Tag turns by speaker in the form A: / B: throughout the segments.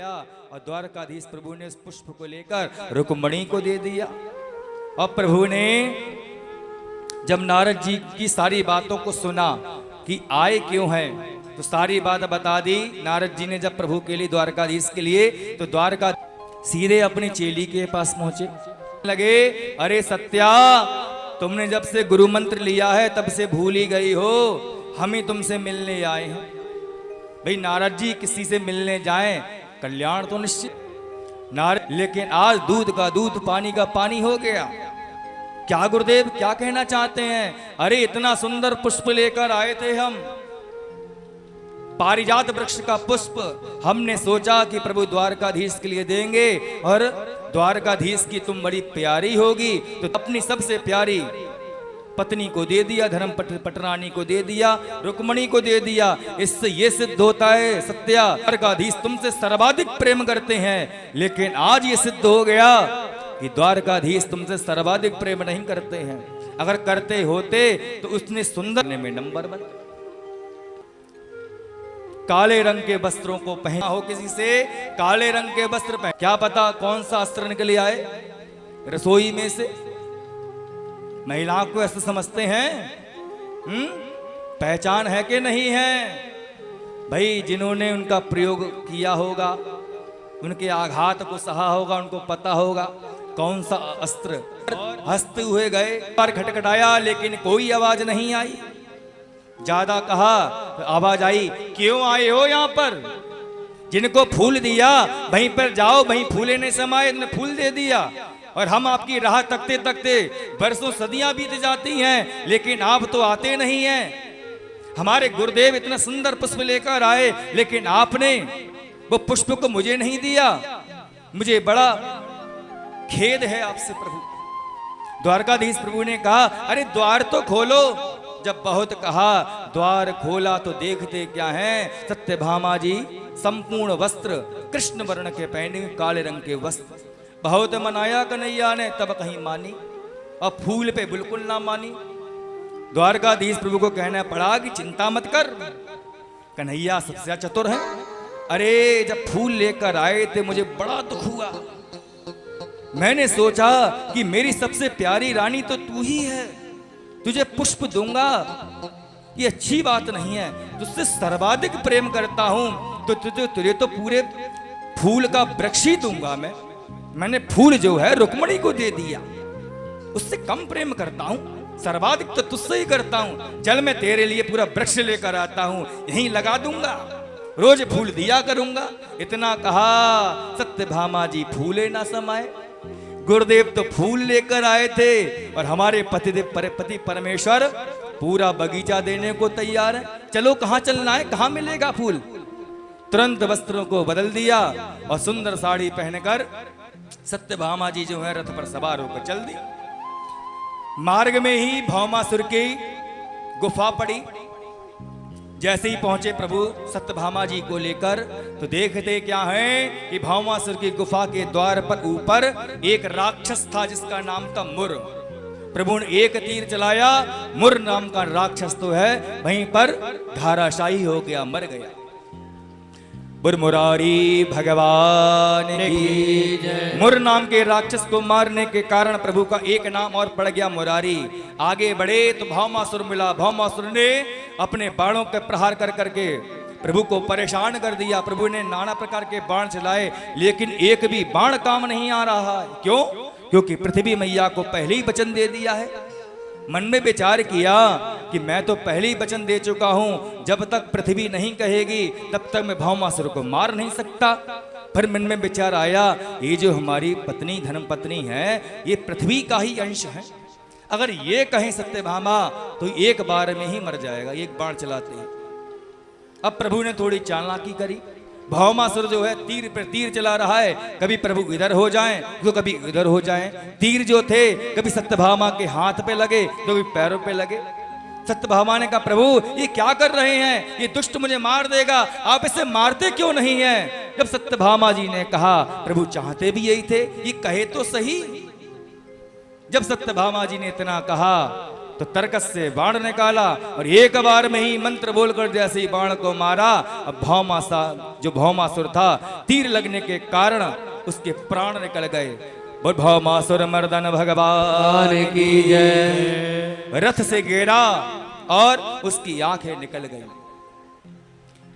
A: और द्वारकाधीश प्रभु ने उस पुष्प को लेकर रुक्मणी को दे दिया। और प्रभु ने जब नारद जी की सारी बातों को सुना कि आए क्यों हैं, तो सारी बात बता दी। नारद जी ने जब प्रभु के लिए, द्वारकाधीश के लिए, तो द्वारका सीधे अपनी चेली के पास पहुंचे। लगे, अरे सत्या, तुमने जब से गुरु मंत्र लिया है तब से भूल ही गई हो, हम ही तुमसे मिलने आए हैं। भाई नारद जी किसी से मिलने जाएं, कल्याण तो निश्चित। नारद, लेकिन आज दूध का दूध, पानी का पानी हो गया। क्या गुरुदेव क्या कहना चाहते हैं? अरे इतना सुंदर पुष्प लेकर आए थे हम, पारिजात वृक्ष का पुष्प। हमने सोचा कि प्रभु द्वारकाधीश के लिए देंगे, और द्वारकाधीश की तुम बड़ी प्यारी होगी, तो अपनी सबसे प्यारी पत्नी को दे दिया, धर्म पटरानी को दे दिया, रुक्मणी को दे दिया। इससे ये सिद्ध होता है सत्या, द्वारकाधीश तुमसे सर्वाधिक प्रेम करते हैं। लेकिन आज ये सिद्ध हो गया कि द्वारकाधीश तुमसे सर्वाधिक प्रेम नहीं करते हैं। अगर करते होते तो उसने सुंदर में नंबर 1। काले रंग के वस्त्रों को पहना हो किसी से, काले रंग के वस्त्र पहन, क्या पता कौन सा अस्त्र निकल आए रसोई में से। महिलाओं को ऐसे समझते हैं, पहचान है कि नहीं है? भाई जिन्होंने उनका प्रयोग किया होगा, उनके आघात को सहा होगा, उनको पता होगा कौन सा अस्त्र। हंसते हुए गए, पर खटखटाया लेकिन कोई आवाज नहीं आई। ज्यादा कहा तो आवाज आई, क्यों आए हो यहाँ पर? जिनको फूल दिया वहीं पर जाओ, वहीं फूले नहीं समाये, तुमने फूल दे दिया। और हम आपकी राह तकते तकते बरसों सदियां बीत जाती हैं, लेकिन आप तो आते नहीं हैं। हमारे गुरुदेव इतना सुंदर पुष्प लेकर आए, लेकिन आपने वो पुष्प को मुझे नहीं दिया। मुझे बड़ा खेद है आपसे प्रभु। द्वारकाधीश प्रभु ने कहा, अरे द्वार तो खोलो। जब बहुत कहा, द्वार खोला तो देखते क्या है, सत्यभामा जी संपूर्ण वस्त्र कृष्ण वर्ण के पहने, काले रंग के वस्त्र। बहुत मनाया कन्हैया ने, तब कहीं मानी, और फूल पे बिल्कुल ना मानी। द्वारकाधीश प्रभु को कहना पड़ा कि चिंता मत कर, कन्हैया सबसे चतुर है। अरे जब फूल लेकर आए थे मुझे बड़ा दुख हुआ। मैंने सोचा कि मेरी सबसे प्यारी रानी तो तू ही है, तुझे पुष्प दूंगा ये अच्छी बात नहीं है। तुझसे सर्वाधिक प्रेम करता हूं, तो तुझे तो पूरे फूल का वृक्ष ही दूंगा। मैंने फूल जो है रुक्मणी को दे दिया, उससे कम प्रेम करता हूं, सर्वाधिक तो तुझसे ही करता हूं। चल मैं तेरे लिए पूरा वृक्ष लेकर आता हूं, यहीं लगा दूंगा, रोज फूल दिया करूंगा। इतना कहा, सत्यभामा जी फूले ना समाये। गुरुदेव तो फूल लेकर आए थे, और हमारे पति परमेश्वर पूरा बगीचा देने को तैयार है। चलो कहां चलना है, कहां मिलेगा फूल? तुरंत वस्त्रों को बदल दिया और सुंदर साड़ी पहनकर सत्यभामा जी जो है रथ पर सवार होकर चल दी। मार्ग में ही भौमासुर की गुफा पड़ी। जैसे ही पहुंचे प्रभु सत्यभामा जी को लेकर, तो देखते क्या है कि भौमासुर की गुफा के द्वार पर ऊपर एक राक्षस था जिसका नाम था मुर। प्रभु ने एक तीर चलाया, मुर नाम का राक्षस तो है वहीं पर धाराशाही हो गया, मर गया। मुरारी भगवान की जय। मुर नाम के राक्षस को मारने के कारण प्रभु का एक नाम और पड़ गया मुरारी। आगे बढ़े तो भौमासुर मिला। भौमासुर ने अपने बाणों के प्रहार कर करके प्रभु को परेशान कर दिया। प्रभु ने नाना प्रकार के बाण चलाए, लेकिन एक भी बाण काम नहीं आ रहा है। क्यों? क्योंकि पृथ्वी मैया को पहले ही वचन दे दिया है। मन में विचार किया कि मैं तो पहले ही वचन दे चुका हूं, जब तक पृथ्वी नहीं कहेगी तब तक मैं भौमासुर को मार नहीं सकता। फिर मन में विचार आया, ये जो हमारी पत्नी धर्मपत्नी है ये पृथ्वी का ही अंश है, अगर ये कहें सत्यभामा तो एक बार में ही मर जाएगा, एक बाण चलाते हैं। अब प्रभु ने थोड़ी चालाकी करी। भौमासुर जो है तीर पर तीर चला रहा है, कभी प्रभु इधर हो जाएं तो कभी इधर हो जाएं। तीर जो थे कभी सत्यभामा के हाथ पे लगे तो कभी पैरों पे लगे। सत्यभामा ने कहा, प्रभु ये क्या कर रहे हैं, ये दुष्ट मुझे मार देगा, आप इसे मारते क्यों नहीं हैं? जब सत्यभामा जी ने कहा, प्रभु चाहते भी यही थे, ये कहे तो सही। जब सत्यभामा जी ने इतना कहा तो तरकस से बाण निकाला और एक बार में ही मंत्र बोलकर जैसे ही बाण को मारा। अब जो भौमासुर था, तीर लगने के कारण उसके प्राण निकल गए। बोल भौमासुर मर्दन भगवान की जय। रथ से गिरा और उसकी आंखें निकल गई।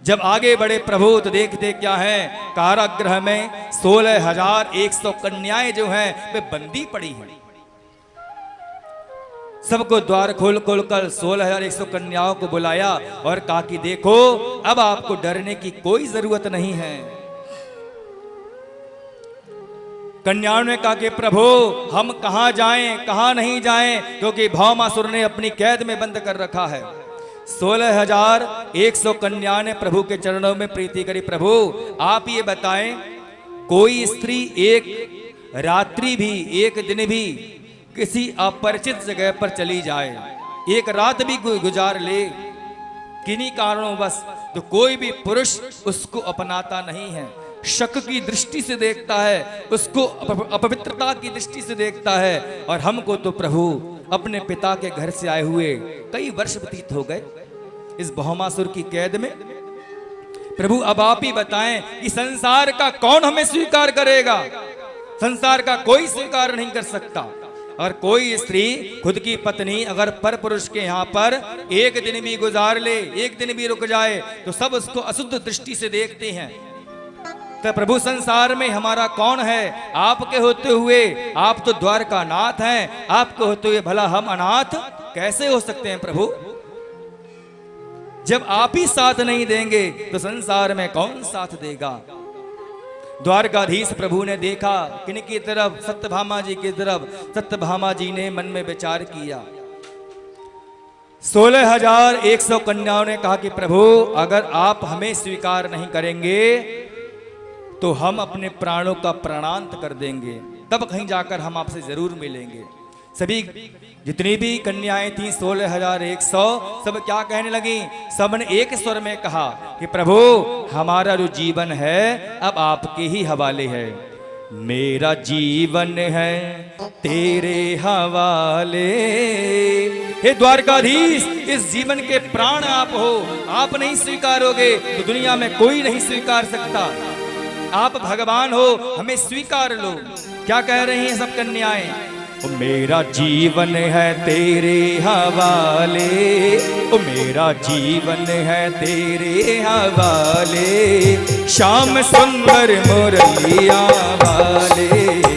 A: जब आगे बढ़े प्रभु तो देखते क्या है, कारागृह में 16,100 कन्याएं जो हैं वे बंदी पड़ी हैं। सबको द्वार खोल खोल कर 16,100 कन्याओं को बुलाया और कहा कि देखो, अब आपको डरने की कोई जरूरत नहीं है। कन्याओं ने कहा कि प्रभु हम कहां जाएं, कहां नहीं जाएं, क्योंकि भौमासुर ने अपनी कैद में बंद कर रखा है। 16,100 कन्या ने प्रभु के चरणों में प्रीति करी, प्रभु आप ये बताएं, कोई स्त्री एक रात्रि भी, एक दिन भी किसी अपरिचित जगह पर चली जाए, एक रात भी गुजार ले किन्हीं कारणों बस, तो कोई भी पुरुष उसको अपनाता नहीं है। शक की दृष्टि से देखता है, उसको अपवित्रता की दृष्टि से देखता है। और हमको तो प्रभु अपने पिता के घर से आए हुए कई वर्ष व्यतीत हो गए इस भौमासुर की कैद में। प्रभु अब आप ही बताएं कि संसार का कौन हमें स्वीकार करेगा? संसार का कोई स्वीकार नहीं कर सकता। और कोई स्त्री खुद की पत्नी अगर पर पुरुष के यहाँ पर एक दिन भी गुजार ले, एक दिन भी रुक जाए, तो सब उसको अशुद्ध दृष्टि से देखते हैं। तो प्रभु संसार में हमारा कौन है? आपके होते हुए, आप तो द्वारका नाथ हैं, आपके होते हुए भला हम अनाथ कैसे हो सकते हैं प्रभु? जब आप ही साथ नहीं देंगे तो संसार में कौन साथ देगा? द्वारकाधीश प्रभु ने देखा किनकी तरफ? सत्यभामा जी की तरफ। सत्यभामा जी ने मन में विचार किया। 16,100 कन्याओं ने कहा कि प्रभु अगर आप हमें स्वीकार नहीं करेंगे तो हम अपने प्राणों का प्राणांत कर देंगे, तब कहीं जाकर हम आपसे जरूर मिलेंगे। सभी जितनी भी कन्याएं थी 16,100 सब क्या कहने लगी? सबने एक स्वर में कहा कि प्रभु हमारा जो जीवन है अब आपके ही हवाले है। मेरा जीवन है तेरे हवाले। हे द्वारकाधीश, इस जीवन के प्राण आप हो, आप नहीं स्वीकारोगे तो दुनिया में कोई नहीं स्वीकार सकता। आप भगवान हो, हमें स्वीकार लो। क्या कह रही हैं सब कन्याएं? मेरा जीवन है तेरे हवाले, ओ मेरा जीवन है तेरे हवाले, श्याम सुंदर मुरलिया वाले।